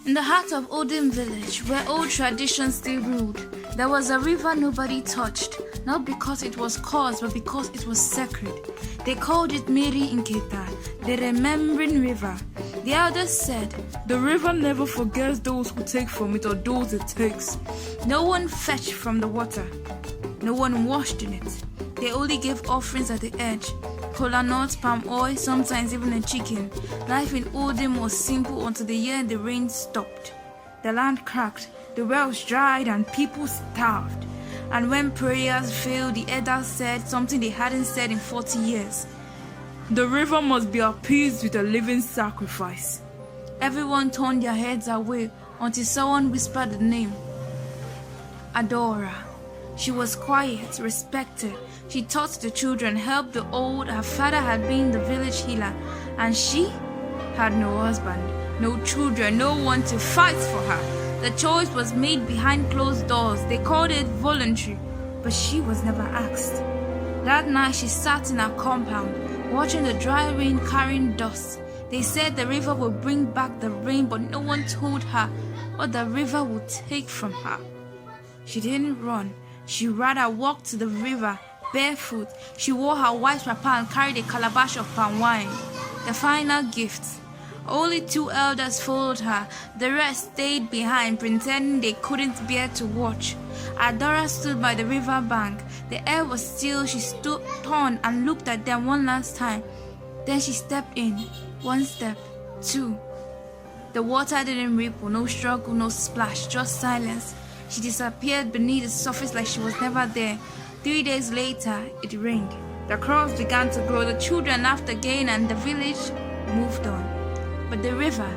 In the heart of Odin village, where old traditions still ruled, there was a river nobody touched, not because it was cursed, but because it was sacred. They called it Miri Inketa, the remembering river. The elders said, "The river never forgets those who take from it or those it takes." No one fetched from the water. No one washed in it. They only gave offerings at the edge. Kola nuts, palm oil, sometimes even a chicken. Life in Odin was simple until the year the rain stopped. The land cracked, the wells dried, and people starved. And when prayers failed, the elders said something they hadn't said in 40 years. "The river must be appeased with a living sacrifice." Everyone turned their heads away until someone whispered the name. Adora. She was quiet, respected. She taught the children, helped the old. Her father had been the village healer, and she had no husband, no children, no one to fight for her. The choice was made behind closed doors. They called it voluntary, but she was never asked. That night she sat in her compound, watching the dry rain carrying dust. They said the river would bring back the rain, but no one told her what the river would take from her. She didn't run. She rather walked to the river barefoot. She wore her white wrapper and carried a calabash of palm wine, the final gift. Only 2 elders followed her. The rest stayed behind, pretending they couldn't bear to watch. Adora stood by the river bank. The air was still. She turned and looked at them one last time. Then she stepped in. 1 step, 2. The water didn't ripple, no struggle, no splash, just silence. She disappeared beneath the surface like she was never there. 3 days later, it rained. The crops began to grow, the children laughed again, and the village moved on. But the river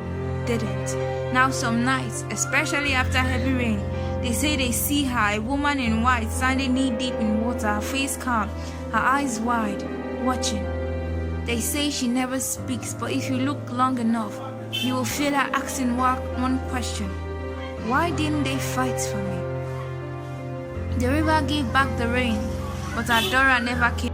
didn't. Now some nights, especially after heavy rain, they say they see her, a woman in white, standing knee-deep in water, her face calm, her eyes wide, watching. They say she never speaks, but if you look long enough, you will feel her asking one question. Why didn't they fight for me? The river gave back the rain, but Adora never came.